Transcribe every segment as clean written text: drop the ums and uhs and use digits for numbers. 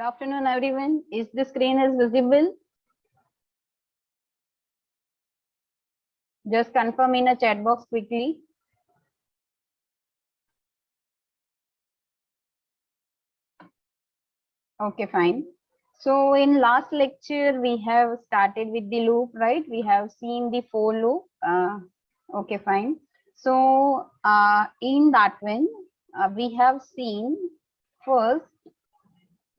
afternoon, everyone. Is the screen is visible? Just confirm in a chat box quickly. Okay, fine. So in last lecture, we have started with the loop, right? We have seen the for loop. Okay, fine. So in that one, we have seen first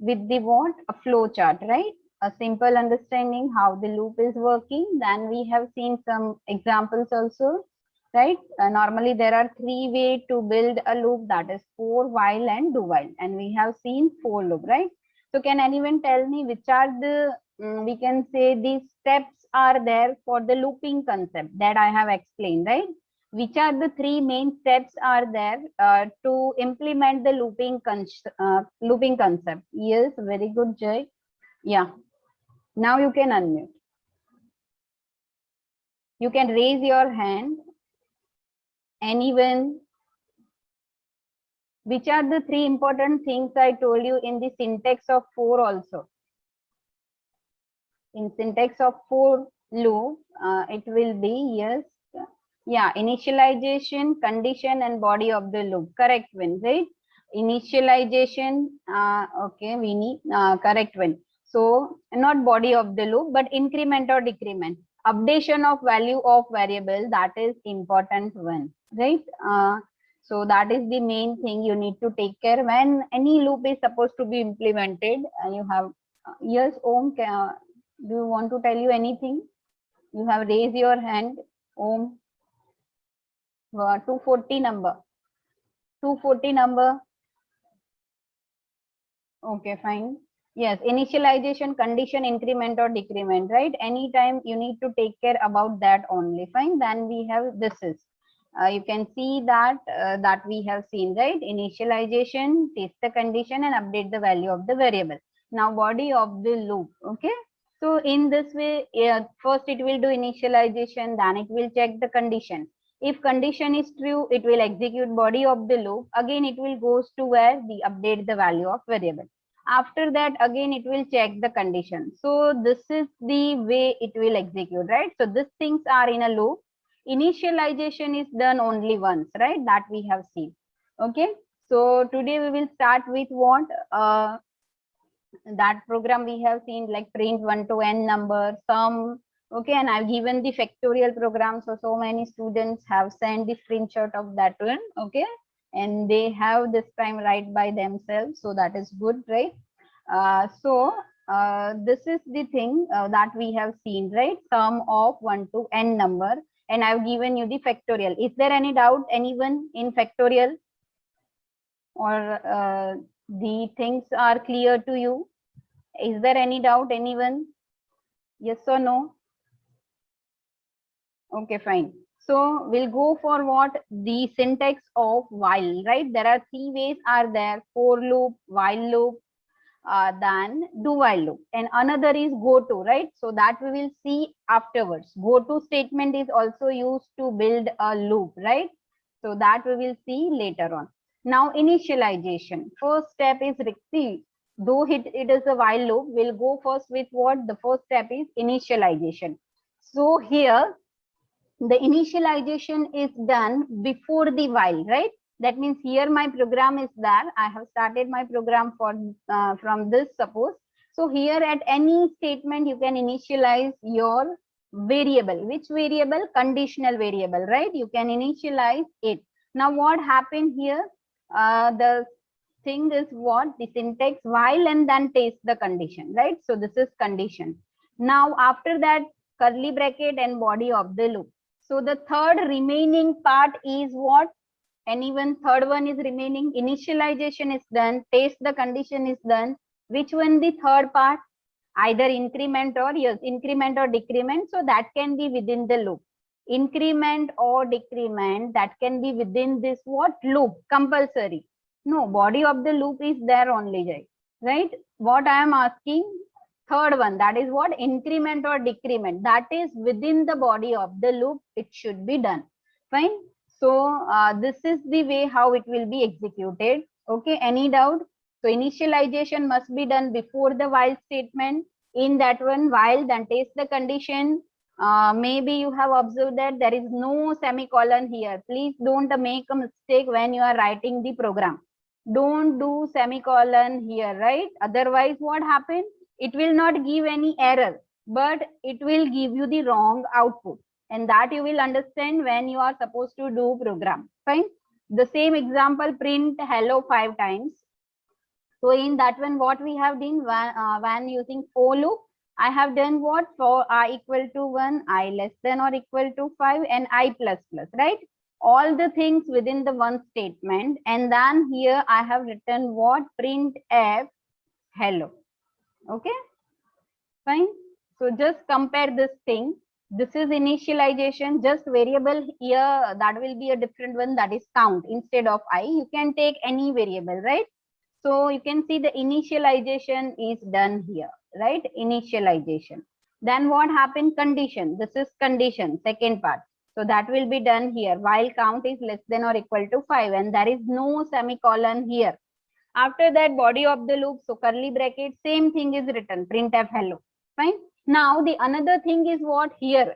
with the what? A flow chart, right? A simple understanding how the loop is working. Then we have seen some examples also, right? Normally there are three ways to build a loop, that is for, while and do while. And we have seen for loop, right? So can anyone tell me which are the, we can say these steps are there for the looping concept that I have explained, right? Which are the three main steps are there to implement the looping concept? Yes, very good, Jay. Yeah, now you can unmute. You can raise your hand. Anyone? Which are the three important things I told you in the syntax of for also? In syntax of for loop, it will be, yes, yeah, initialization, condition, and body of the loop. Correct one, right? Initialization, okay, we need correct one. So not body of the loop, but increment or decrement. Updation of value of variable, that is important one, right? So that is the main thing you need to take care when any loop is supposed to be implemented. You have, yes, Om, do you want to tell you anything? You have raised your hand, Om. 240 number. 240 number. Okay, fine. Yes, initialization, condition, increment or decrement, right? Anytime you need to take care about that only. Fine. Then we have this is. You can see that that we have seen, right? Initialization, test the condition and update the value of the variable. Now body of the loop. Okay. So in this way, first it will do initialization, then it will check the condition. If condition is true, it will execute body of the loop. Again, it will goes to where the update the value of variable. After that, again, it will check the condition. So this is the way it will execute, right? So these things are in a loop. Initialization is done only once, right? That we have seen. Okay. So today we will start with what? That program we have seen, like print 1 to n number, sum. Okay, and I've given the factorial program, so many students have sent the screenshot of that one. Okay, and they have this time write by themselves, so that is good, right? This is the thing that we have seen, right? Sum of 1 to n number, and I've given you the factorial. Is there any doubt, anyone, in factorial, or the things are clear to you? Is there any doubt, anyone? Yes or no? Okay, fine. So we'll go for what? The syntax of while, right? There are three ways are there: for loop, while loop, then do while loop, and another is go to, right? So that we will see afterwards. Go to statement is also used to build a loop, right? So that we will see later on. Now initialization. First step is see, though it is a while loop, we'll go first with what? The first step is initialization. So here the initialization is done before the while, right? That means here my program is there. I have started my program for from this, suppose. So here at any statement you can initialize your variable. Which variable? Conditional variable, right? You can initialize it. Now what happened here? The thing is what? The syntax while and then test the condition, right? So this is condition. Now after that, curly bracket and body of the loop. So the third remaining part is what? Anyone? Third one is remaining. Initialization is done. Test the condition is done. Which one the third part? Either increment or, yes, increment or decrement. So that can be within the loop. Increment or decrement, that can be within this what? Loop. Compulsory. No, body of the loop is there only, right? What I am asking, third one, that is what? Increment or decrement, that is within the body of the loop, it should be done. Fine. So this is the way how it will be executed. Okay, any doubt? So initialization must be done before the while statement. In that one, while then test the condition. Maybe you have observed that there is no semicolon here. Please don't make a mistake when you are writing the program. Don't do semicolon here, right? Otherwise, what happens? It will not give any error, but it will give you the wrong output. And that you will understand when you are supposed to do program. Fine. The same example, print hello 5 times. So in that one, what we have done when using for loop, I have done what? For I equal to 1, I less than or equal to 5, and I plus plus, right? All the things within the one statement. And then here I have written what? Print f hello. Okay, fine. So just compare this thing. This is initialization, just variable here. That will be a different one, that is count. Instead of I, you can take any variable, right? So you can see the initialization is done here, right? Initialization. Then what happened? Condition. This is condition, second part. So that will be done here. While count is less than or equal to 5, and there is no semicolon here. After that, body of the loop, so curly bracket, same thing is written, printf hello. Fine. Now the another thing is what here?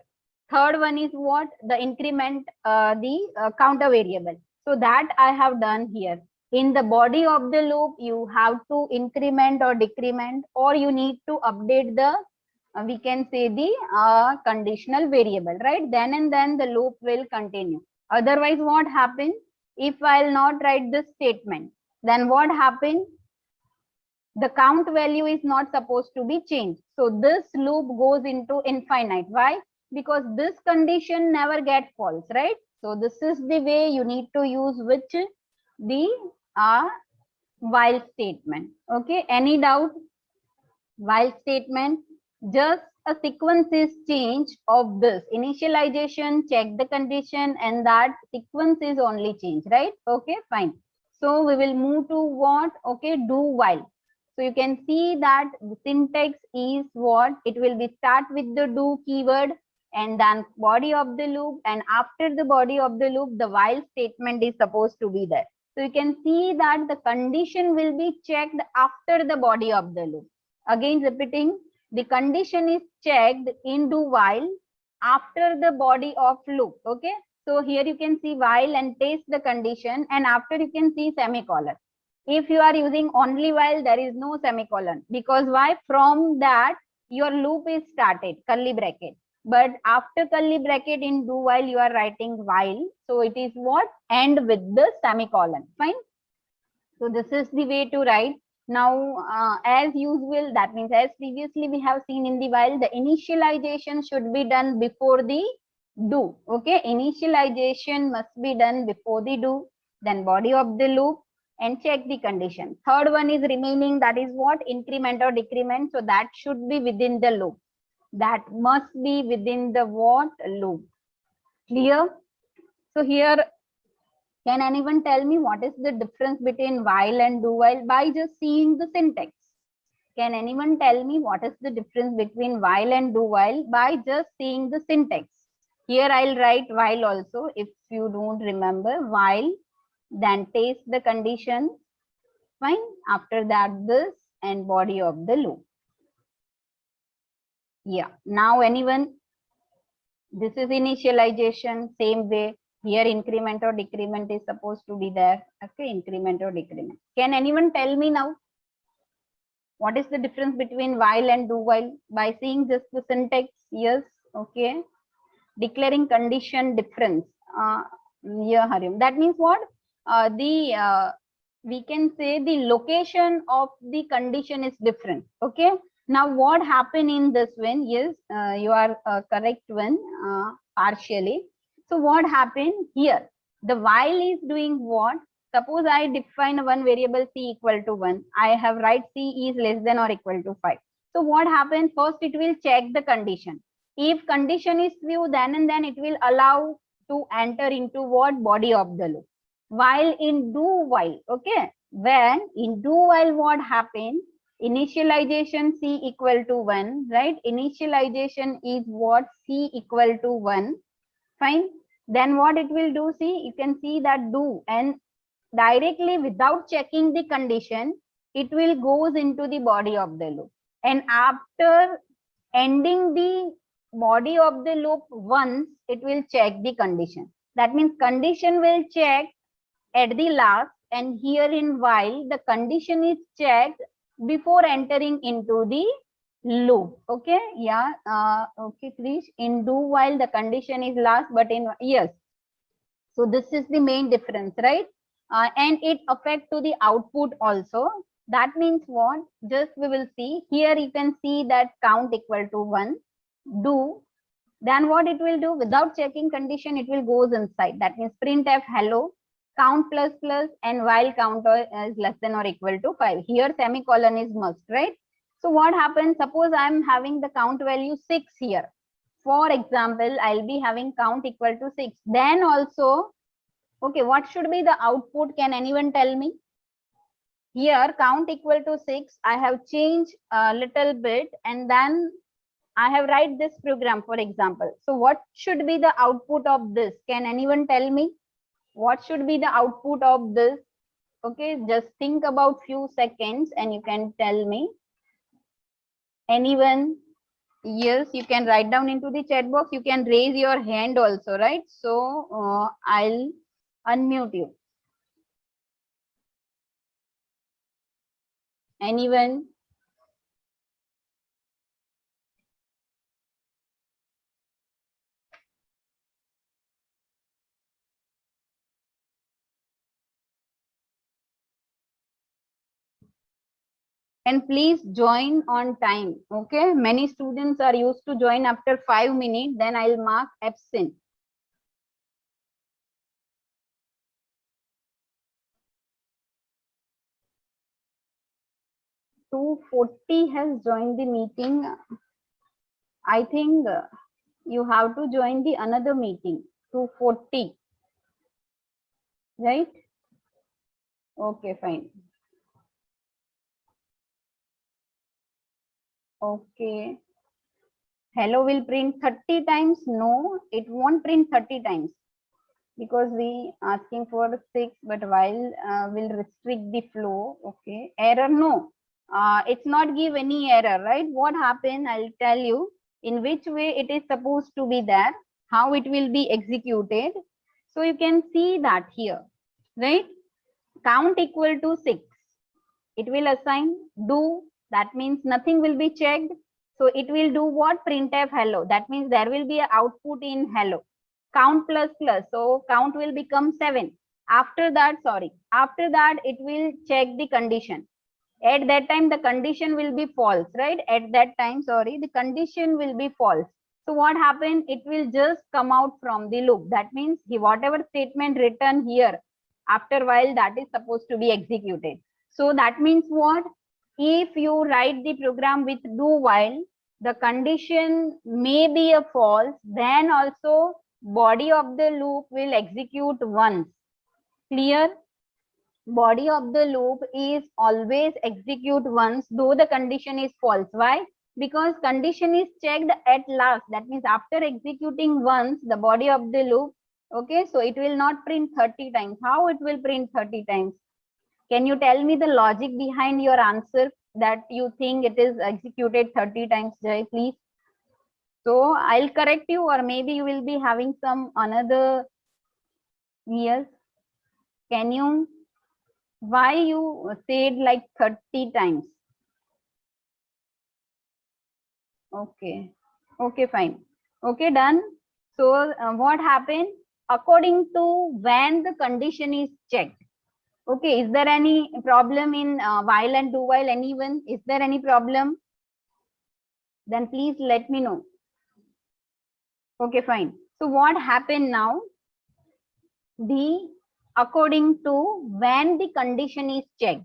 Third one is what? The increment, the counter variable. So that I have done here. In the body of the loop, you have to increment or decrement, or you need to update the, we can say the conditional variable, right? Then and then the loop will continue. Otherwise, what happens? If I'll not write this statement, then what happens? The count value is not supposed to be changed. So this loop goes into infinite. Why? Because this condition never gets false, right? So this is the way you need to use which? The while statement. Okay, any doubt? While statement, just a sequence is changed of this initialization, check the condition, and that sequence is only changed, right? Okay, fine. So we will move to what? Okay, do while. So you can see that the syntax is what? It will be start with the do keyword and then body of the loop, and after the body of the loop, the while statement is supposed to be there. So you can see that the condition will be checked after the body of the loop. Again repeating, the condition is checked in do while after the body of loop. Okay, so here you can see while and test the condition, and after you can see semicolon. If you are using only while, there is no semicolon, because why? From that your loop is started, curly bracket. But after curly bracket in do while, you are writing while. So it is what? End with the semicolon. Fine. So this is the way to write. Now, as usual, that means as previously we have seen in the while, the initialization should be done before the do. Okay, initialization must be done before the do, then body of the loop, and check the condition. Third one is remaining, that is what? Increment or decrement. So that should be within the loop. That must be within the what? Loop. Clear? So here, can anyone tell me what is the difference between while and do while by just seeing the syntax? Can anyone tell me what is the difference between while and do while by just seeing the syntax? Here I'll write while also, if you don't remember. While, then test the condition. Fine. After that, this and body of the loop. Yeah. Now anyone? This is initialization, same way. Here increment or decrement is supposed to be there. Okay, increment or decrement. Can anyone tell me now what is the difference between while and do while by seeing just the syntax? Yes, okay. Declaring condition difference. Yeah, Hariam. That means what? We can say the location of the condition is different. Okay. Now what happened in this one? Yes, you are correct one partially. So what happened here? The while is doing what? Suppose I define one variable c equal to 1. I have write c is less than or equal to 5. So what happens? First it will check the condition. If condition is true, then and then it will allow to enter into what? Body of the loop. While in do while, okay, when in do while what happens? Initialization c equal to 1, right? Initialization is what? C equal to 1. Fine. Then what it will do? See, you can see that do, and directly without checking the condition, it will goes into the body of the loop, and after ending the body of the loop once, it will check the condition. That means condition will check at the last, and here in while the condition is checked before entering into the loop. Okay, yeah, okay, Krish, in do while the condition is last, but in, yes, so this is the main difference, right? And it affect to the output also. That means what? Just we will see here. You can see that count equal to 1. Do, then what it will do? Without checking condition, it will goes inside. That means printf hello count plus plus, and while count is less than or equal to 5. Here semicolon is must, right? So what happens? Suppose I am having the count value 6 here. For example, I'll be having count equal to 6. Then also, okay, what should be the output? Can anyone tell me? Here count equal to 6. I have changed a little bit, and then I have write this program, for example. So what should be the output of this? Can anyone tell me? What should be the output of this? Okay, just think about few seconds and you can tell me. Anyone? Yes, you can write down into the chat box. You can raise your hand also, right? So I'll unmute you. Anyone? And please join on time. Okay, many students are used to join after 5 minutes, then I'll mark absent. $240 has joined the meeting. I think you have to join the another meeting. 240, right? Okay, fine. Okay. Hello will print 30 times. No, it won't print 30 times because we asking for 6, but while will restrict the flow. Okay. Error, no. It's not give any error, right? What happened? I'll tell you in which way it is supposed to be there, how it will be executed. So you can see that here, right? Count equal to 6. It will assign do, that means nothing will be checked. So it will do what? Printf hello. That means there will be an output in hello. Count plus plus. So count will become 7. After that, after that, it will check the condition. At that time, the condition will be false, right? At that time, the condition will be false. So what happened? It will just come out from the loop. That means whatever statement written here, after a while, that is supposed to be executed. So that means what? If you write the program with do while, the condition may be a false, then also body of the loop will execute once. Clear? Body of the loop is always execute once, though the condition is false. Why? Because condition is checked at last. That means after executing once, the body of the loop, okay, so it will not print 30 times. How it will print 30 times? Can you tell me the logic behind your answer that you think it is executed 30 times, Jay, please? So I'll correct you, or maybe you will be having some another. Yes. Can you, why you said like 30 times? Okay. Okay, fine. Okay, done. So what happened? According to when the condition is checked. Okay, is there any problem in while and do while? Anyone? Is there any problem? Then please let me know. Okay, fine. So what happened now? According to when the condition is checked,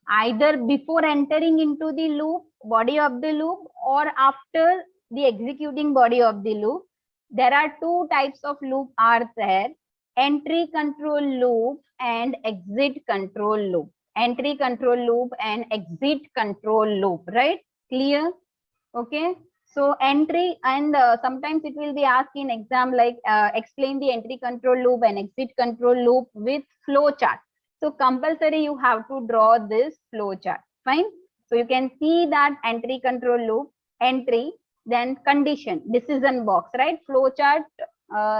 either before entering into the loop, body of the loop, or after the executing body of the loop, there are two types of loop are there: entry control loop and exit control loop. Entry control loop and exit control loop, right? Clear? Okay. So entry, and sometimes it will be asked in exam like explain the entry control loop and exit control loop with flow chart. So compulsory you have to draw this flow chart. Fine. So you can see that entry control loop, entry, then condition, decision box, right? Flowchart.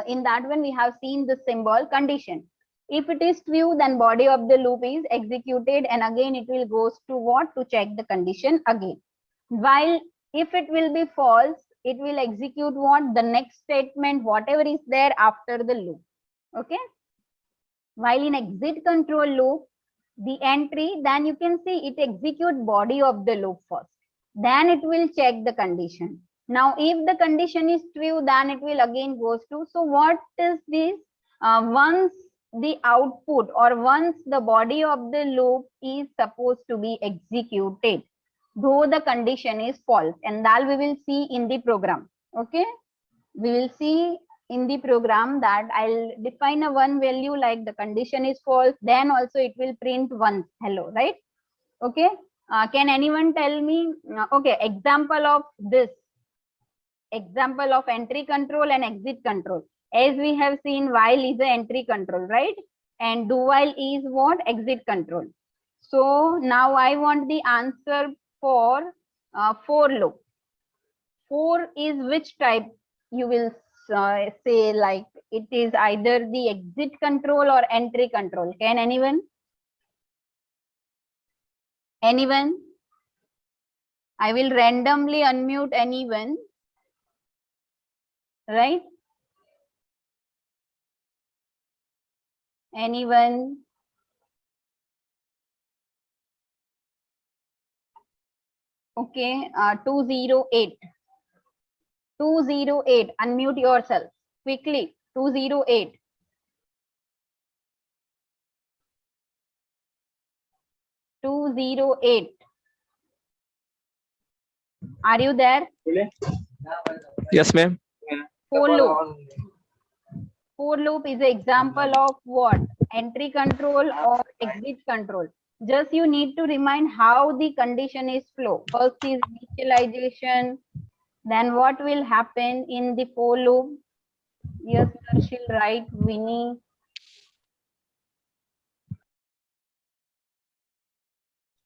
In that one, we have seen the symbol condition. If it is true, then body of the loop is executed, and again it will goes to what? To check the condition again. While if it will be false, it will execute what? The next statement, whatever is there after the loop. Okay. While in exit control loop, the entry, then you can see it execute body of the loop first. Then it will check the condition. Now, if the condition is true, then it will again goes to. So what is this? Once the output or once the body of the loop is supposed to be executed, though the condition is false, and that we will see in the program. Okay, we will see in the program that I'll define a one value like the condition is false, then also it will print once hello, right? Okay. Can anyone tell me, okay, example of this, example of entry control and exit control. As we have seen, while is the entry control, right? And do while is what? Exit control. So now I want the answer for for loop. For is which type? You will say like it is either the exit control or entry control. Can anyone? Anyone? I will randomly unmute anyone. Right? Anyone? Okay, 208. 208. Unmute yourself quickly. 208. 208. Are you there? Yes, ma'am. For loop. For loop is an example of what? Entry control or exit control. Just you need to remind how the condition is flow. First is initialization. Then what will happen in the for loop? Yes, Darshil, right. Winnie.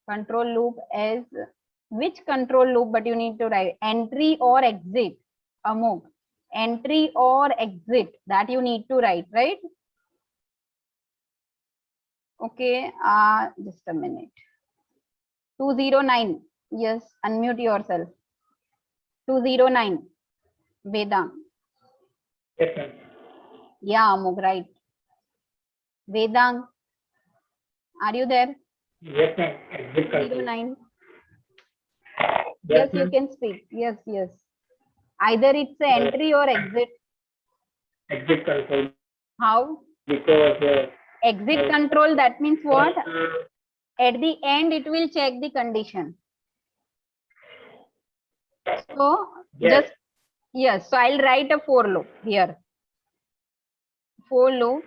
Control loop as which control loop, but you need to write entry or exit. Amok. Entry or exit, that you need to write, right? Okay, just a minute. 209. Yes, unmute yourself. 209. Vedang. Yes, ma'am. Yeah, Amok, right. Vedang, are you there? Yes, ma'am. Exit control. 209. Yes, Yes, you ma'am. can speak. Yes, yes. Either it's a entry or exit. Exit control. How? Because Exit control, that means what? At the end, it will check the condition. So, yes. just, yes, so I'll write a for loop here. For loop,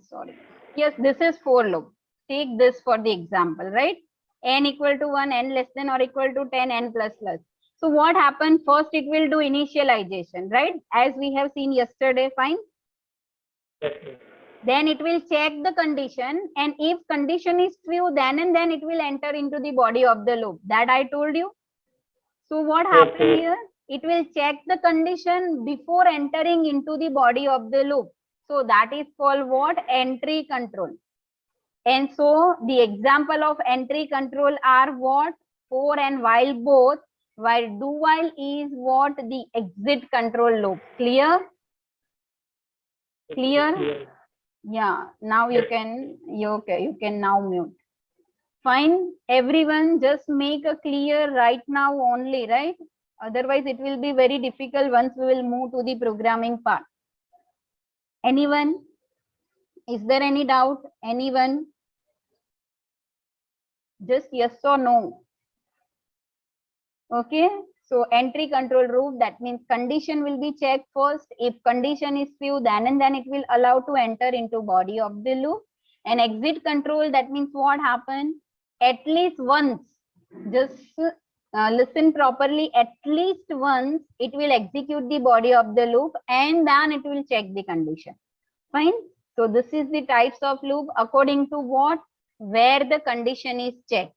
sorry. Yes, this is for loop. Take this for the example, right? N equal to 1, n less than or equal to 10, n plus plus. So what happened? First, it will do initialization, right? As we have seen yesterday, fine. Yes, ma'am. Then it will check the condition, and if condition is true, then and then it will enter into the body of the loop. That I told you. So what happened yes. here? It will check the condition before entering into the body of the loop. So that is called what? Entry control. And so the example of entry control are what? For and while both, while do while is what? The exit control loop. Clear? Clear? Yeah, now you can, you can now mute. Fine, everyone just make a clear right now only, right? Otherwise it will be very difficult once we will move to the programming part. Anyone? Is there any doubt? Anyone? Just yes or no. Okay, so entry control loop, that means condition will be checked first. If condition is true, then and then it will allow to enter into body of the loop. And exit control, that means what happened? At least once, just listen properly, at least once it will execute the body of the loop and then it will check the condition. Fine. So this is the types of loop according to what? Where the condition is checked.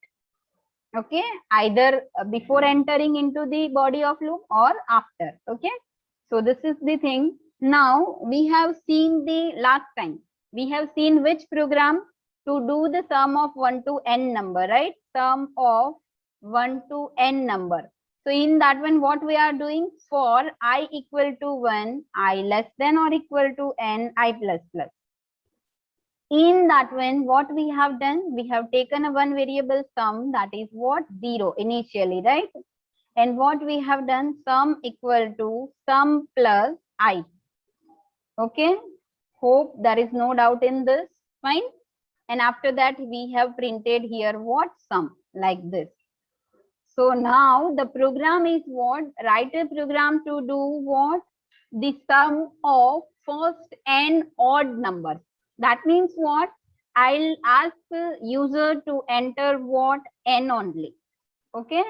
Okay, either before entering into the body of loop or after. Okay, so this is the thing. Now we have seen the last time. We have seen which program to do the sum of 1 to n number, right? Sum of 1 to n number. So in that one, what we are doing, for I equal to 1, I less than or equal to n, I plus plus. In that one, what we have done, we have taken a one variable sum, that is what, 0 initially, right? And what we have done, sum equal to sum plus I. Okay, hope there is no doubt in this. Fine. And after that, we have printed here what, sum, like this. So now the program is what, write a program to do what, the sum of first n odd numbers. That means what, I'll ask the user to enter what, n only. Okay,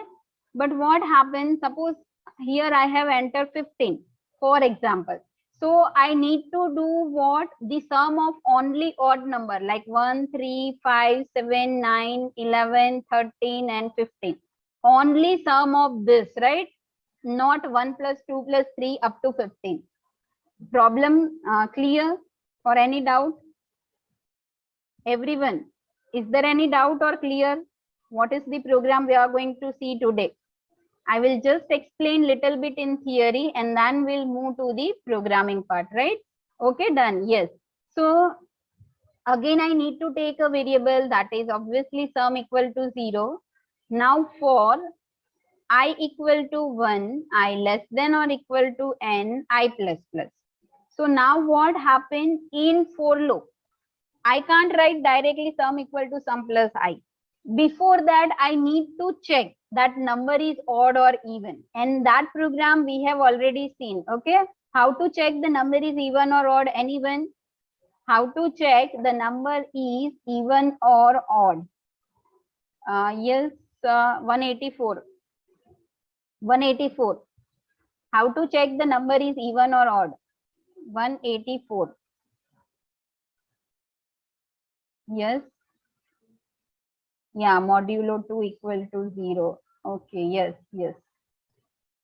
but what happens, suppose here I have entered 15 for example. So I need to do what, the sum of only odd number like 1, 3, 5, 7, 9, 11, 13 and 15. Only sum of this, right? Not 1 plus 2 plus 3 up to 15. Problem clear or any doubt? Everyone, is there any doubt or clear? What is the program we are going to see today? I will just explain little bit in theory and then we'll move to the programming part, right? Okay, done. Yes. So again, I need to take a variable, that is obviously sum equal to 0. Now for I equal to 1, I less than or equal to n, I plus plus. So now what happened in for loop? I can't write directly sum equal to sum plus I. Before that, I need to check that number is odd or even. And that program we have already seen. Okay. How to check the number is even or odd? Anyone? How to check the number is even or odd? Yes, 184. 184. How to check the number is even or odd? 184. Yes. Yeah, modulo 2 equal to 0. Okay, yes, yes.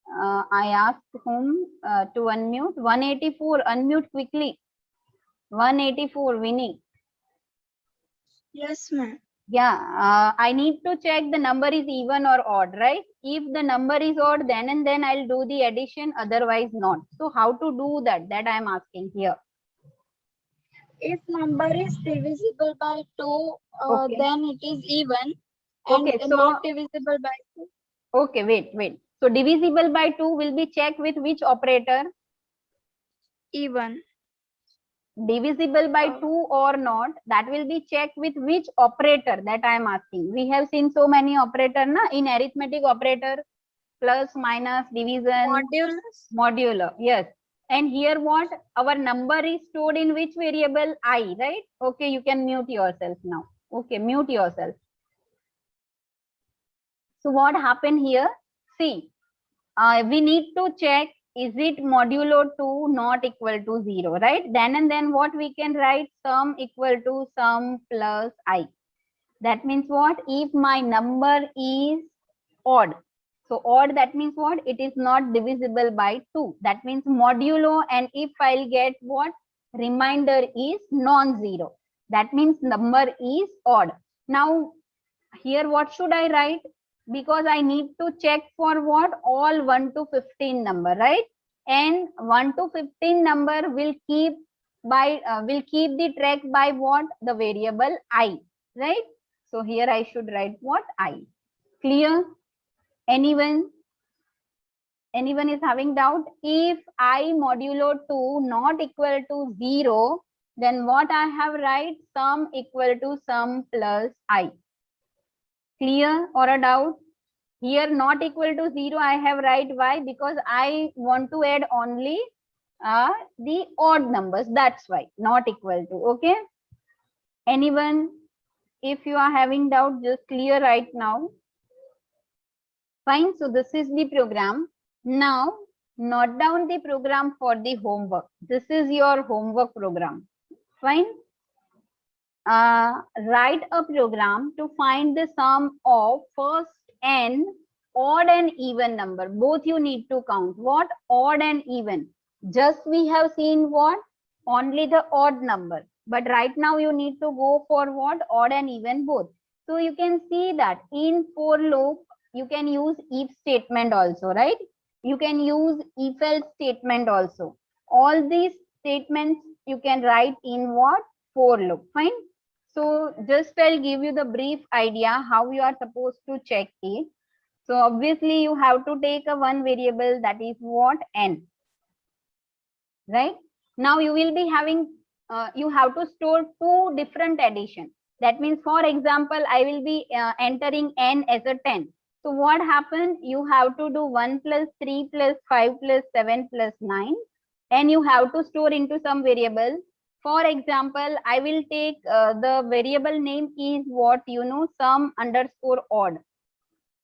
I asked whom to unmute. 184, unmute quickly. 184, Winnie. Yes, ma'am. Yeah, I need to check the number is even or odd, right? If the number is odd, then and then I'll do the addition, otherwise not. So how to do that? That I'm asking here. If number is divisible by 2, Okay. then it is even, and Okay, so not divisible by 2. okay, wait. So divisible by 2 will be checked with which operator? Even. Divisible by 2 or not, that will be checked with which operator, that I am asking. We have seen so many operator na in arithmetic operator, plus, minus, division, Modulus. modulo. Yes. And here what, our number is stored in which variable? I, right? Okay, you can mute yourself now. Okay, mute yourself. So what happened here? See, we need to check, is it modulo 2 not equal to 0, right? Then and then what we can write, sum equal to sum plus I. That means what? If my number is odd. So odd, that means what? It is not divisible by 2. That means modulo, and if I'll get what? Remainder is non-zero. That means number is odd. Now here what should I write? Because I need to check for what? All 1 to 15 number, right? And 1 to 15 number will keep the track by what? The variable I, right? So here I should write what? I. Clear? Anyone? Anyone is having doubt? If I modulo 2 not equal to 0, then what I have write? Sum equal to sum plus I. Clear or a doubt? Here not equal to 0 I have write. Why? Because I want to add only the odd numbers. That's why not equal to. Okay. Anyone? If you are having doubt, just clear right now. Fine. So this is the program. Now note down the program for the homework. This is your homework program. Fine. Write a program to find the sum of first n odd and even number. Both you need to count. What? Odd and even. Just we have seen what? Only the odd number. But right now you need to go for what? Odd and even both. So you can see that in for loop, you can use if statement also, right? You can use if else statement also. All these statements you can write in what? For loop. Fine. So just I'll give you the brief idea how you are supposed to check it. So obviously you have to take a one variable, that is what? N. Right? Now you will be having, you have to store two different addition. That means, for example, I will be entering n as a 10. So what happens? You have to do 1 plus 3 plus 5 plus 7 plus 9, and you have to store into some variable. For example, I will take the variable name is what, you know, sum underscore odd.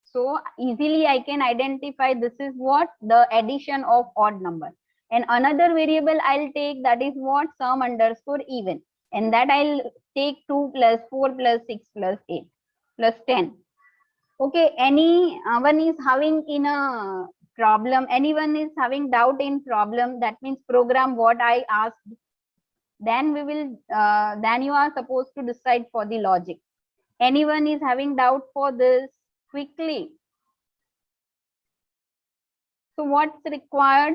So easily I can identify this is what? The addition of odd number. And another variable I'll take, that is what? Sum underscore even. And that I'll take 2 plus 4 plus 6 plus 8 plus 10. Okay, anyone is having in a problem, anyone is having doubt in problem, that means program what I asked, then we will, then you are supposed to decide for the logic. Anyone is having doubt for this? Quickly. So what's required?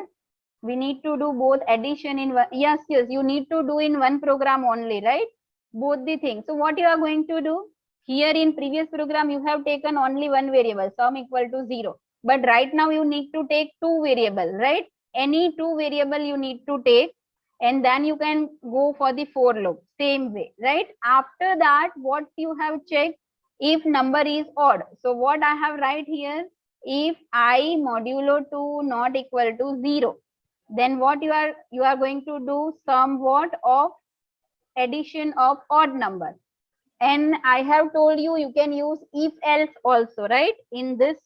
We need to do both addition in one. Yes, you need to do in one program only, right? Both the things. So what you are going to do? Here in previous program, you have taken only one variable, sum equal to 0. But right now you need to take two variable, right? Any two variable you need to take, and then you can go for the for loop, same way, right? After that, what you have checked? If number is odd. So what I have write here? If I modulo 2 not equal to 0, then what you are going to do? Sum what? Of addition of odd number. And I have told you, you can use if else also, right? In this.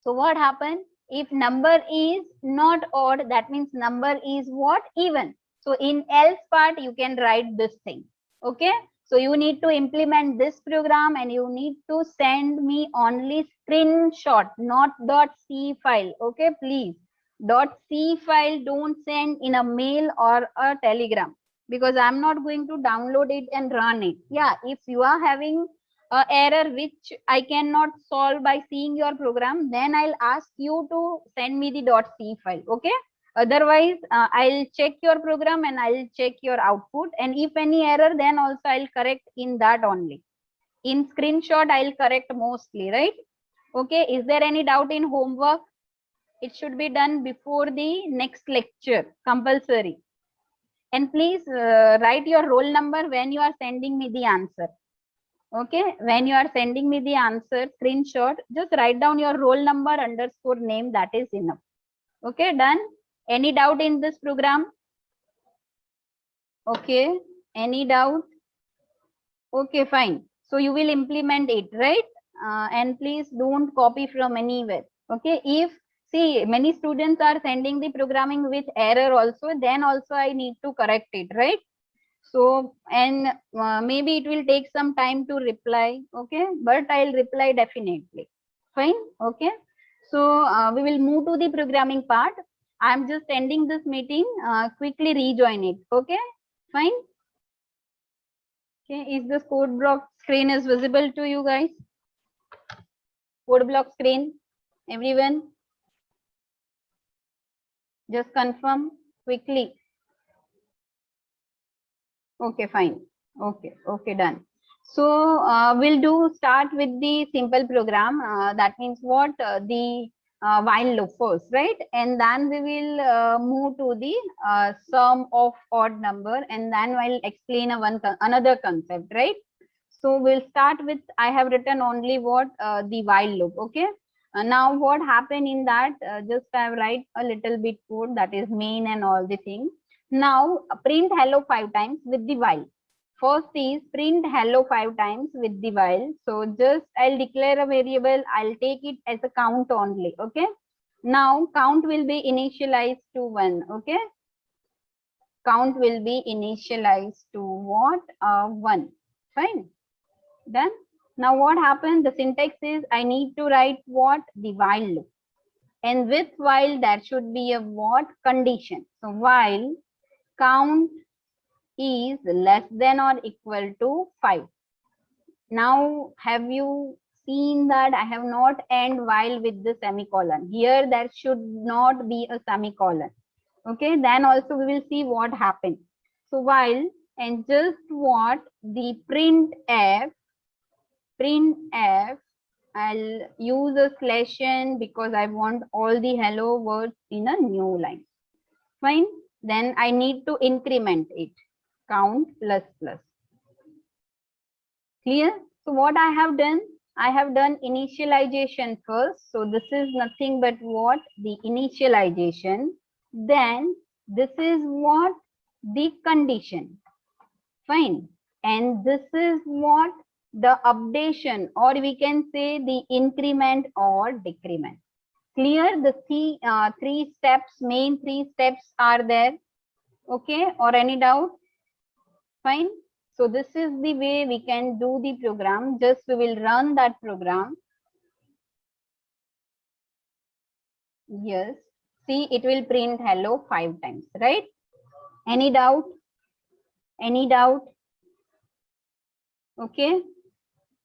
So what happened? If number is not odd, that means number is what? Even. So in else part, you can write this thing. Okay. So you need to implement this program, and you need to send me only screenshot, not .c file. Okay, please. .c file don't send in a mail or a telegram, because I'm not going to download it and run it. Yeah, if you are having an error which I cannot solve by seeing your program, then I'll ask you to send me the .c file. Okay. Otherwise, I'll check your program and I'll check your output. And if any error, then also I'll correct in that only. In screenshot, I'll correct mostly, right? Okay. Is there any doubt in homework? It should be done before the next lecture, compulsory. And please write your roll number when you are sending me the answer. Okay. When you are sending me the answer screenshot, just write down your roll number underscore name. That is enough. Okay. Done. Any doubt in this program? Okay. Any doubt? Okay, fine. So you will implement it, right? And please don't copy from anywhere. Okay. If, see, many students are sending the programming with error also, then also I need to correct it, right? So, and maybe it will take some time to reply. Okay. But I'll reply definitely. Fine. Okay. So we will move to the programming part. I'm just ending this meeting. Quickly rejoin it. Okay. Fine. Okay. Is this code block screen is visible to you guys? Code block screen. Everyone. Just confirm quickly. Okay. Fine. Okay. Okay. Done. So we'll start with the simple program. That means what? The while loop first, right? And then we will move to the sum of odd number, and then I'll explain another concept, right? So we'll start with, I have written only what? The while loop. Okay. Now what happened in that? Just I write a little bit code, that is main and all the things. Now print hello 5 times with the while. First is print hello 5 times with the while. So just I'll declare a variable. I'll take it as a count only. Okay. Now count will be initialized to 1. Okay. Count will be initialized to what? 1. Fine. Done. Now what happens? The syntax is I need to write what? The while loop. And with while there should be a what? Condition. So while count is less than or equal to 5. Now have you seen that I have not end while with the semicolon? Here there should not be a semicolon. Okay, then also we will see what happens. So while and just what the printf, I'll use a slash n because I want all the hello words in a new line. Fine. Then I need to increment it. Count plus plus. Clear? So what I have done? I have done initialization first. So this is nothing but what? The initialization. Then this is what? The condition. Fine. And this is what? The updation, or we can say the increment or decrement. Clear? The three steps, main 3 steps are there. Okay, or any doubt? Fine. So this is the way we can do the program. Just we will run that program. Yes. See, it will print hello 5 times, right? Any doubt? Any doubt? Okay.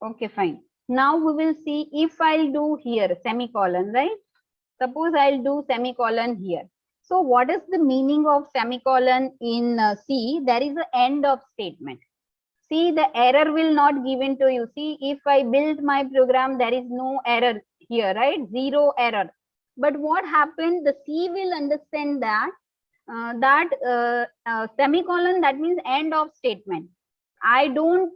Okay, fine. Now we will see if I'll do here semicolon, right? Suppose I'll do semicolon here. So what is the meaning of semicolon in C? There is an end of statement. See, the error will not given to you. See, if I build my program, there is no error here, right? 0 error. But what happened? The C will understand that semicolon, that means end of statement. I don't,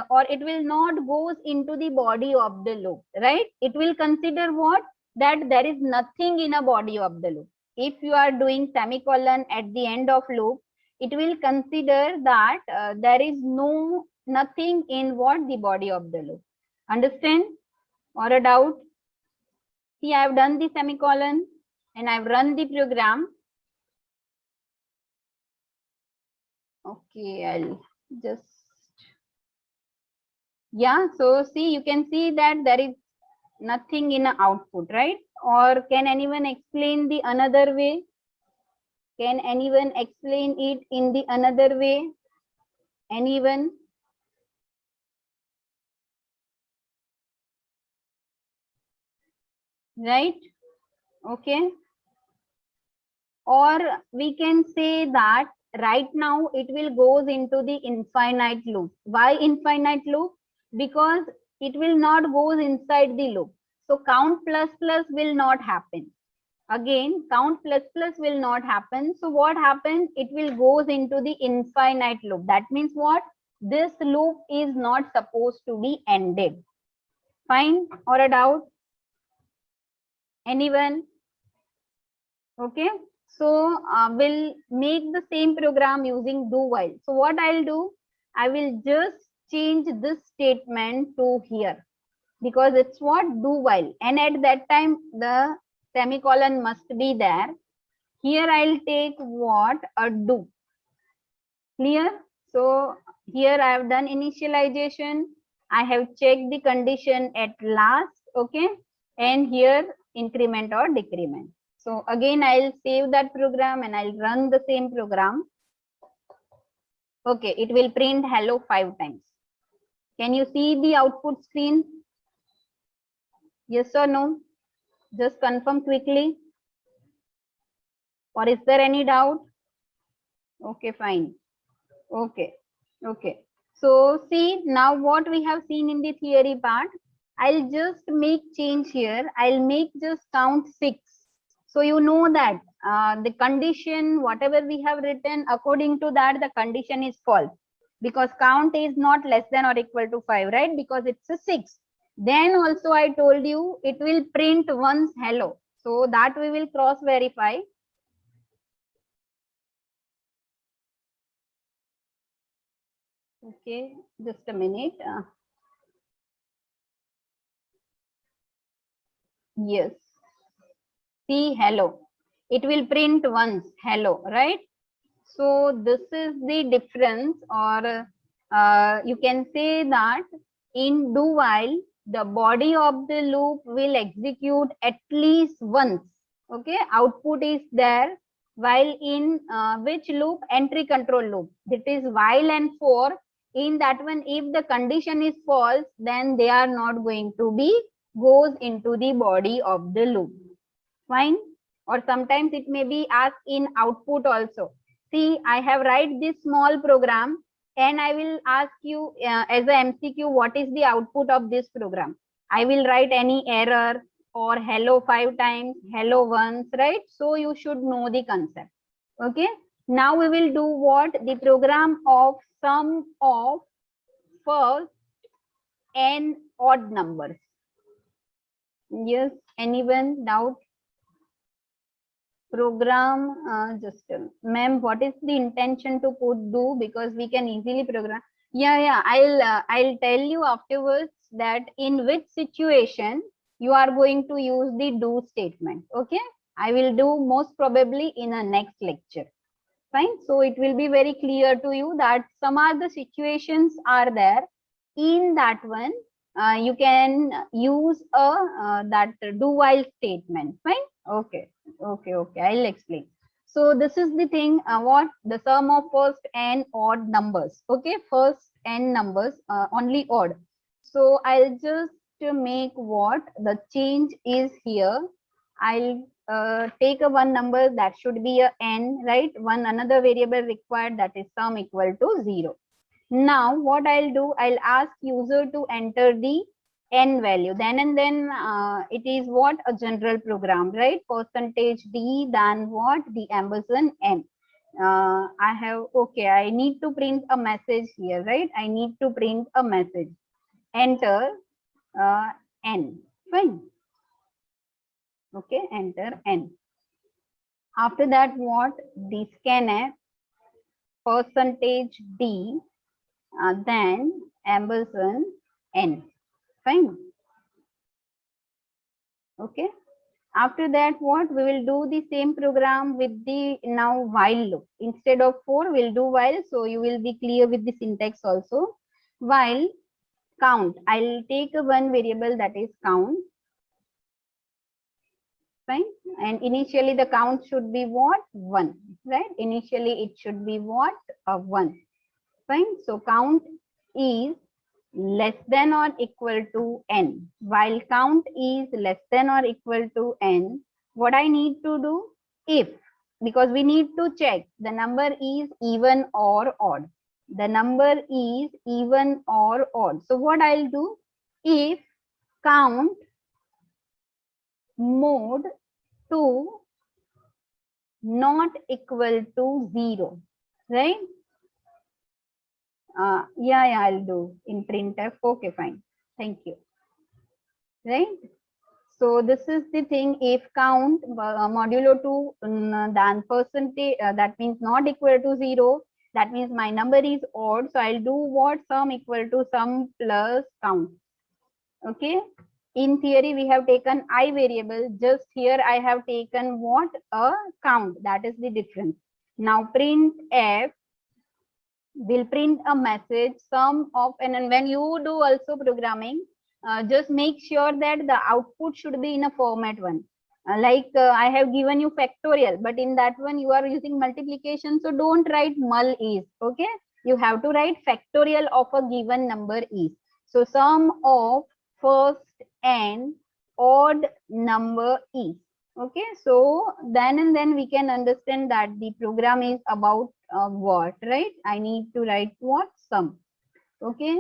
or it will not goes into the body of the loop, right? It will consider what? That there is nothing in a body of the loop. If you are doing semicolon at the end of loop, it will consider that there is nothing in what? The body of the loop. Understand? Or a doubt? See, I have done the semicolon and I've run the program. Okay, I'll just, yeah, so see, you can see that there is nothing in the output, right? Or can anyone explain the another way? Can anyone explain it in the another way? Anyone? Right? Okay. Or we can say that right now it will goes into the infinite loop. Why infinite loop? Because it will not goes inside the loop. So count plus plus will not happen. Again, count plus plus will not happen. So what happens? It will goes into the infinite loop. That means what? This loop is not supposed to be ended. Fine? Or a doubt? Anyone? Okay. So we'll make the same program using do while. So what I'll do? I will just change this statement to here because it's what? Do while. And at that time, the semicolon must be there. Here I'll take what? A do. Clear? So here I have done initialization. I have checked the condition at last. Okay. And here increment or decrement. So again, I'll save that program and I'll run the same program. Okay, it will print hello 5 times. Can you see the output screen? Yes or no? Just confirm quickly. Or is there any doubt? Okay, fine. Okay, okay. So see, now what we have seen in the theory part, I'll just make change here. I'll make just count 6. So you know that the condition, whatever we have written, according to that, the condition is false. Because count is not less than or equal to 5, right? Because it's a 6. Then also I told you, it will print once hello. So that we will cross verify. Okay, just a minute. Yes. See hello. It will print once hello, right? So this is the difference, or you can say that in do while, the body of the loop will execute at least once. Okay, output is there. While in which loop? Entry control loop. That is while and for. In that one, if the condition is false, then they are not going to be goes into the body of the loop. Fine. Or sometimes it may be asked in output also. See, I have write this small program and I will ask you as a MCQ, what is the output of this program? I will write any error or hello 5 times, hello once, right? So you should know the concept. Okay. Now we will do what? The program of sum of first n odd numbers. Yes, anyone doubt? Program, just ma'am, what is the intention to put do, because we can easily program. Yeah, I'll tell you afterwards that in which situation you are going to use the do statement. Okay, I will do most probably in a next lecture. Fine. So it will be very clear to you that some other situations are there. In that one, you can use a that do while statement. Fine. Okay. I'll explain. So this is the thing. What the sum of first n odd numbers. Okay, first n numbers only odd. So I'll just make what the change is here. I'll take a one number that should be a n, right? One another variable required, that is sum equal to 0. Now what I'll do, I'll ask user to enter the n value. Then and then it is what? A general program, right? Percentage d, then what? The ampersand n. I have, okay, I need to print a message here, right? I need to print a message. Enter n. Fine. Okay, enter n. After that, what? The scanf percentage d, then ampersand n. Fine. Okay. After that, what? We will do the same program with the now while loop. Instead of for, we'll do while. So you will be clear with the syntax also. While count, I'll take a one variable, that is count. Fine. And initially the count should be what? 1, right? Initially it should be what? 1. Fine. So count is less than or equal to n. While count is less than or equal to n, what I need to do? If, because we need to check the number is even or odd. The number is even or odd. So what I'll do? If count mod 2 not equal to 0, right? Yeah, I'll do in printf. Okay, fine. Thank you. Right? So this is the thing. If count modulo 2 then percentage, that means not equal to 0. That means my number is odd. So I'll do what? Sum equal to sum plus count. Okay. In theory, we have taken I variable. Just here, I have taken what? A count. That is the difference. Now printf will print a message sum of n. And when you do also programming, just make sure that the output should be in a format one. I have given you factorial, but in that one you are using multiplication. So don't write mul is. Okay. You have to write factorial of a given number is. So sum of first n odd number is. Okay, so then and then we can understand that the program is about what, right? I need to write what? Sum. Okay,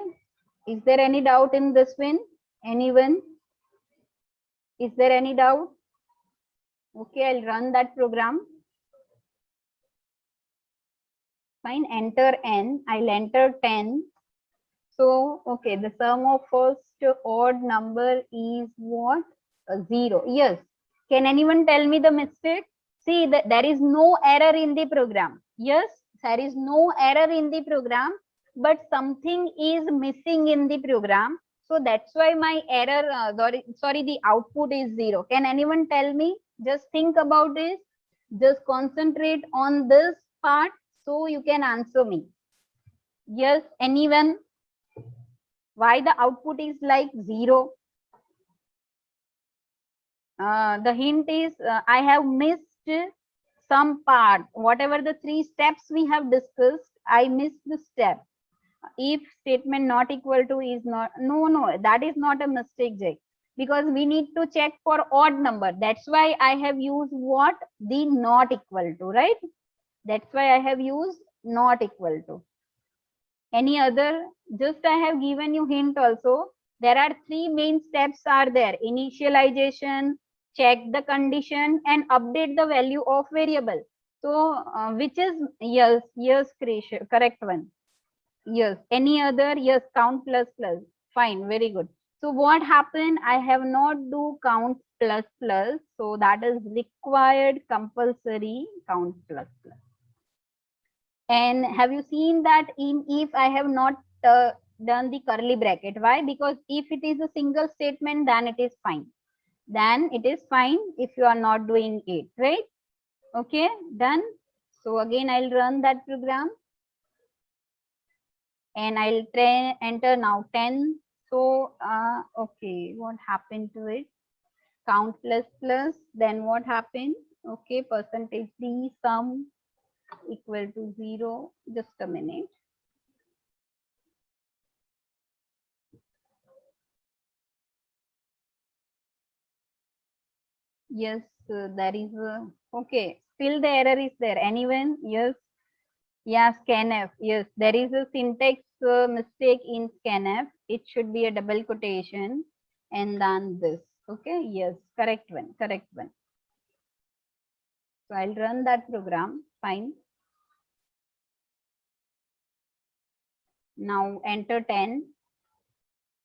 is there any doubt in this one? Anyone? Is there any doubt? Okay, I'll run that program. Fine, enter n. I'll enter 10. So, okay, the sum of first odd number is what? 0. Yes. Can anyone tell me the mistake? See, there is no error in the program. Yes, there is no error in the program, but something is missing in the program. So that's why my error, the output is 0. Can anyone tell me? Just think about this. Just concentrate on this part so you can answer me. Yes, anyone? Why the output is like 0? The hint is I have missed some part. Whatever the 3 steps we have discussed, I missed the step. If statement not equal to is not, no, that is not a mistake, Jay, because we need to check for odd number. That's why I have used what? The not equal to, right? That's why I have used not equal to. Any other? Just I have given you hint also. There are 3 main steps are there: initialization, check the condition, and update the value of variable. So which is yes, correct one. Yes. Any other? Yes, count plus plus. Fine, very good. So what happened? I have not do count plus plus. So that is required compulsory count plus plus. And have you seen that in if I have not done the curly bracket? Why? Because if it is a single statement, then it is fine. Then it is fine if you are not doing it, right? Okay, done. So again, I'll run that program. And I'll enter now 10. So, okay, what happened to it? Count plus plus, then what happened? Okay, percentage D sum equal to 0. Just a minute. Yes, there is a, okay, still the error is there. Anyone? Yes. Yeah, scanf. Yes, there is a syntax mistake in scanf. It should be a double quotation and then this. Okay, yes, correct one, correct one. So I'll run that program. Fine. Now enter 10.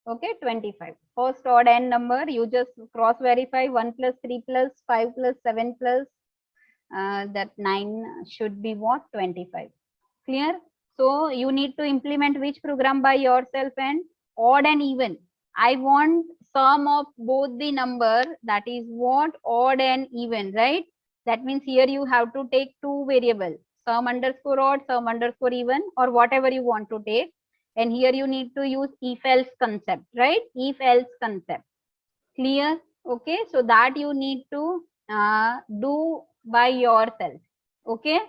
Okay, 25. First odd n number, you just cross verify 1 plus 3 plus 5 plus 7 plus that 9 should be what? 25. Clear? So you need to implement which program by yourself, and odd and even. I want sum of both the number, that is what? Odd and even, right? That means here you have to take 2 variables, sum underscore odd, sum underscore even, or whatever you want to take. And here you need to use if else concept, right? If else concept. Clear? Okay, so that you need to do by yourself. Okay,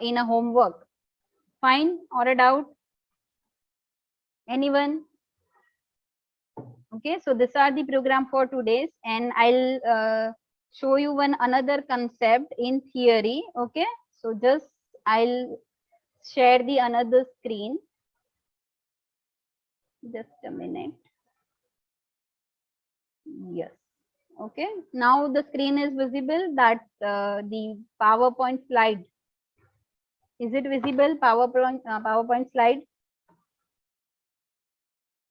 in a homework. Fine, or a doubt? Anyone? Okay, so these are the program for today's, and I'll show you one another concept in theory. Okay, so just I'll share the another screen. Just a minute. Yes. Okay, now the screen is visible, that the PowerPoint slide. Is it visible? PowerPoint slide.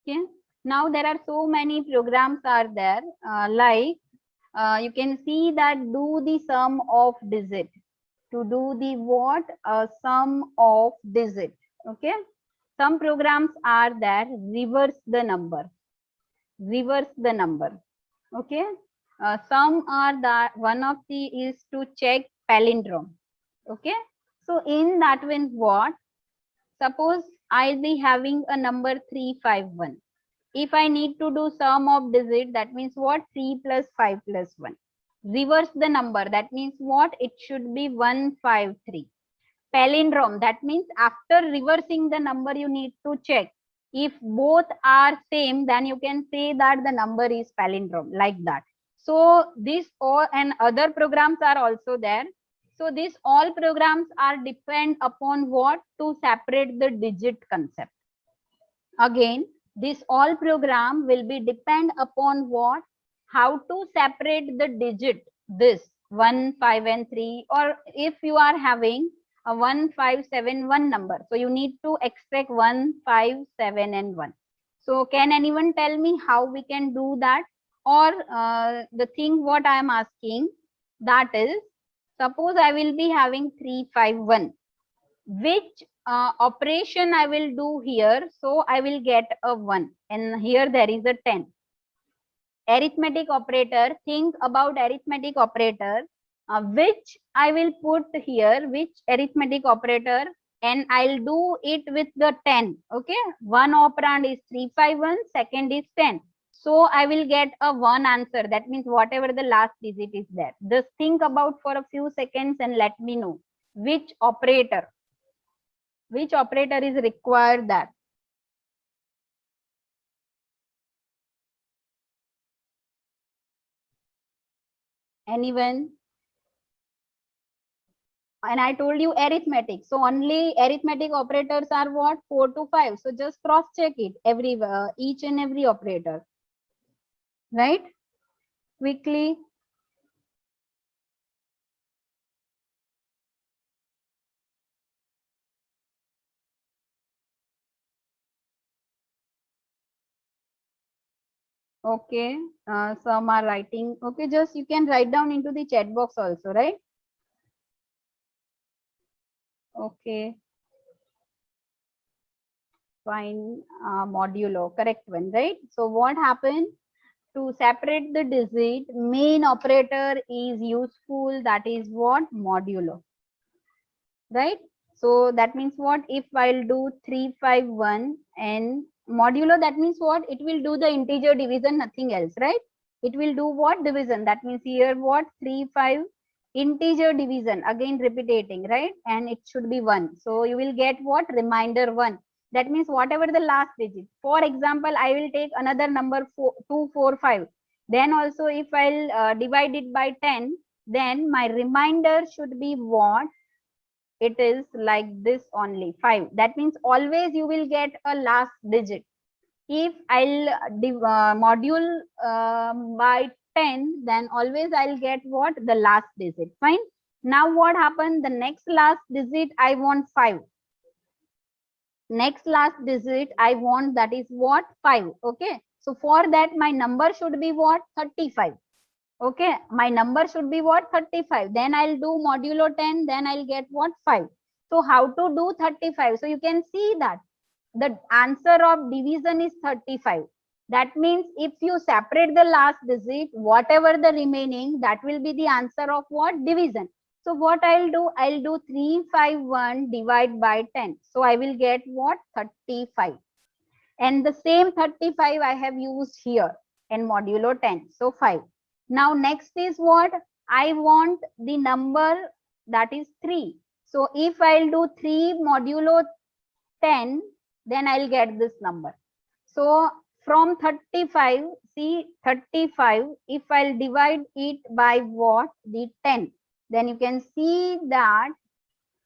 Okay. Now there are so many programs are there, like you can see that do the sum of digit. To do the what? Sum of digit. Okay. Some programs are there, reverse the number. Reverse the number. Okay. Some are that one of the is to check palindrome. Okay. So in that one, what? Suppose I'll be having a number 351. If I need to do sum of digit, that means what? 3 plus 5 plus 1. Reverse the number, that means what? It should be 153. Palindrome, that means after reversing the number, you need to check. If both are same, then you can say that the number is palindrome, like that. So this all and other programs are also there. So these all programs are depend upon what? To separate the digit concept. Again, this all program will be depend upon what? How to separate the digit, this 1, 5 and 3, or if you are having a 1, 5, 7, 1 number. So you need to extract 1, 5, 7 and 1. So can anyone tell me how we can do that? Or the thing what I am asking, that is, suppose I will be having 3, 5, 1. Which operation I will do here? So I will get a 1 and here there is a 10. Arithmetic operator, think about arithmetic operator, which I will put here, which arithmetic operator and I'll do it with the 10. Okay, one operand is 351, second is 10. So I will get a one answer. That means whatever the last digit is there. Just think about for a few seconds and let me know which operator is required that. Anyone? And I told you arithmetic. So only arithmetic operators are what? 4 to 5. So just cross check it every each and every operator. Right? Quickly. Okay. Some are writing. Okay, just you can write down into the chat box also, right? Okay. Fine. Modulo, correct one, right? So what happened? To separate the digit, main operator is useful. That is what? Modulo. Right? So that means what? If I'll do 351 and modulo, that means what? It will do the integer division, nothing else, right? It will do what? Division. That means here what? 35 integer division, again repeating, right? And it should be 1. So you will get what? Remainder 1. That means whatever the last digit. For example, I will take another number 245. Then also if I'll divide it by 10, then my remainder should be what? It is like this only, 5. That means always you will get a last digit. If I'll module by 10, then always I'll get what? The last digit. Fine. Now what happened? The next last digit I want 5. Next last digit I want, that is what? 5. Okay. So for that my number should be what? 35. Okay, my number should be what? 35. Then I'll do modulo 10, then I'll get what? 5. So how to do 35? So you can see that the answer of division is 35. That means if you separate the last digit, whatever the remaining, that will be the answer of what? Division. So what I'll do? I'll do 351 divide by 10. So I will get what? 35. And the same 35 I have used here in modulo 10. So 5. Now next is what? I want the number, that is 3. So if I'll do 3 modulo 10, then I'll get this number. So from 35, see 35, if I'll divide it by what? The 10, then you can see that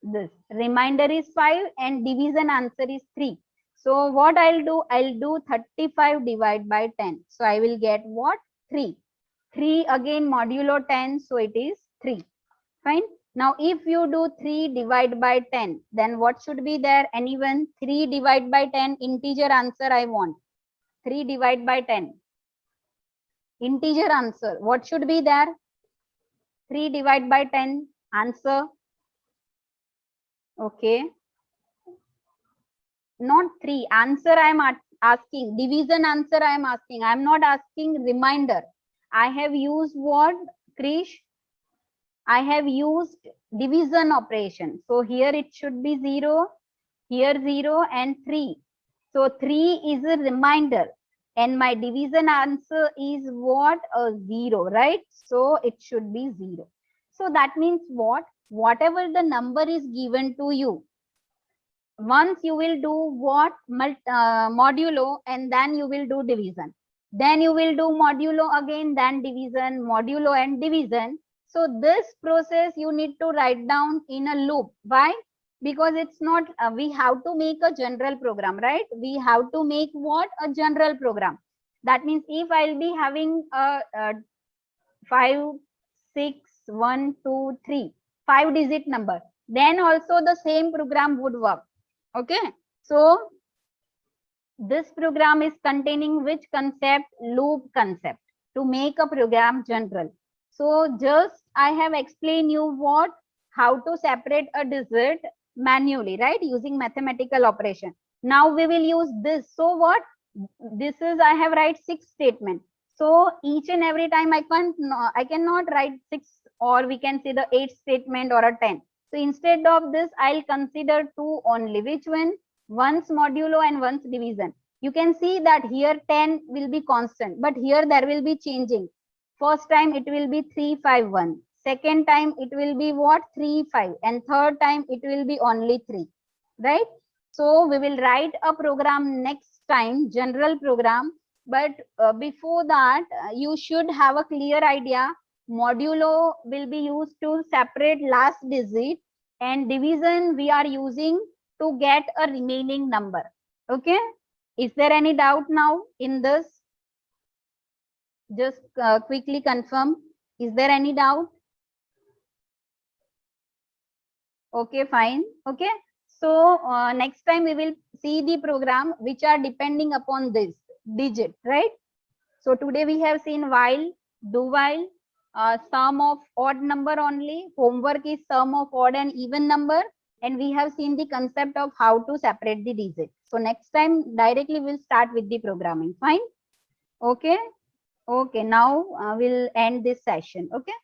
this remainder is 5 and division answer is 3. So what I'll do? I'll do 35 divided by 10. So I will get what? 3. 3 again modulo 10. So it is 3. Fine. Now if you do 3 divided by 10, then what should be there? Anyone? 3 divided by 10, integer answer I want. 3 divided by 10. Integer answer. What should be there? 3 divided by 10. Answer. Okay. Not 3. Answer I am asking. Division answer I am asking. I am not asking remainder. I have used what, Krish? I have used division operation. So here it should be 0, here 0 and 3. So 3 is a remainder and my division answer is what? A 0, right? So it should be 0. So that means what? Whatever the number is given to you, once you will do what? Modulo and then you will do division. Then you will do modulo again, then division, modulo and division. So this process you need to write down in a loop. Why? Because it's not, we have to make a general program, right? We have to make what? A general program. That means if I'll be having a 5, 6, 1, 2, 3, 5 digit number, then also the same program would work. Okay. So this program is containing which concept? Loop concept, to make a program general. So just I have explained you what? How to separate a digit manually, right? Using mathematical operation. Now we will use this. So what? This is, I have write 6 statement. So each and every time I cannot write 6, or we can say the 8 statement or a 10. So instead of this, I'll consider 2 only. Which one? Once modulo and once division. You can see that here 10 will be constant, but here there will be changing. First time it will be 351. Second time it will be what? 35. And third time it will be only 3. Right? So we will write a program next time, general program. But before that, you should have a clear idea. Modulo will be used to separate last digit, and division we are using to get a remaining number. Okay. Is there any doubt now in this? Just quickly confirm. Is there any doubt? Okay, fine. Okay. So next time we will see the program which are depending upon this digit, right? So today we have seen while, do while, sum of odd number only. Homework is sum of odd and even number. And we have seen the concept of how to separate the digit. So next time directly we'll start with the programming. Fine. Okay. Okay. Now we'll end this session. Okay.